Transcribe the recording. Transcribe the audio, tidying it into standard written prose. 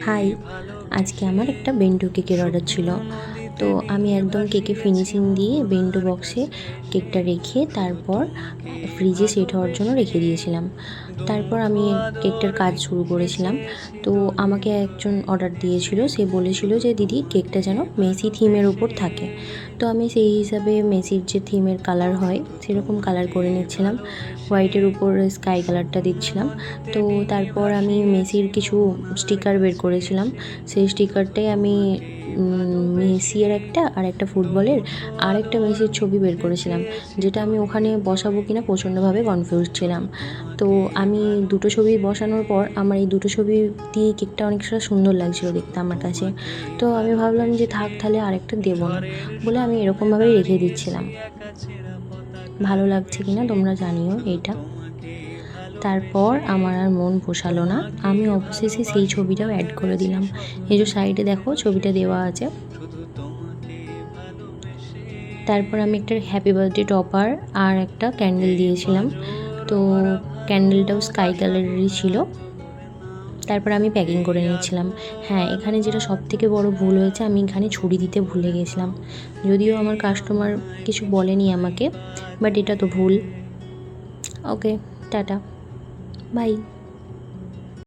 High, আজকে আমার একটা বেন্টো কেকের অর্ডার ছিল। তো আমি একদম কেকে ফিনিশিং দিয়ে বেন্টো বক্সে কেকটা রেখে তারপর ফ্রিজে সেট হওয়ার জন্য রেখে দিয়েছিলাম। তারপর আমি কেকটার কাজ শুরু করেছিলাম। তো আমাকে একজন অর্ডার দিয়েছিল, সে বলেছিল যে দিদি কেকটা যেন মেসি থিমের উপর থাকে। তো আমি সেই হিসাবে মেসির যে থিমের কালার হয় সেরকম কালার করে নিচ্ছিলাম, হোয়াইটের উপর স্কাই কালারটা দিচ্ছিলাম। তো তারপর আমি মেসির কিছু স্টিকার বের করেছিলাম। সেই স্টিকারটাই আমি মেসির একটা আর একটা ফুটবলের আর একটা মেসির ছবি বের করেছিলাম, যেটা আমি ওখানে বসাবো কিনা প্রচণ্ডভাবে কনফিউজ ছিলাম। তো আমি দুটো ছবি বসানোর পর আমার এই দুটো ছবি দিয়ে কেকটা অনেকটা সুন্দর লাগছিলো দেখতে আমার কাছে। তো আমি ভাবলাম যে থাক তাহলে আরেকটা দেবো না বলে আমি এরকমভাবেই রেখে দিচ্ছিলাম। ভালো লাগছে কিনা তোমরা জানিও এইটা। তারপর আমার আর মন পোষালো না, আমি অবশেষে সেই ছবিটাও অ্যাড করে দিলাম। এই যে সাইডে দেখো ছবিটা দেওয়া আছে। তারপর আমি একটা হ্যাপি বার্থডে টপার আর একটা ক্যান্ডেল দিয়েছিলাম। তো ক্যান্ডেলটাও স্কাই কালারেরই ছিল। তারপর আমি প্যাকিং করে নিচ্ছিলাম। হ্যাঁ, এখানে যেটা সবথেকে বড় ভুল হয়েছে, আমি এখানে ছুরি দিতে ভুলে গেছিলাম। যদিও আমার কাস্টমার কিছু বলেনি আমাকে, বাট এটা তো ভুল। ওকে, টাটা, বাই।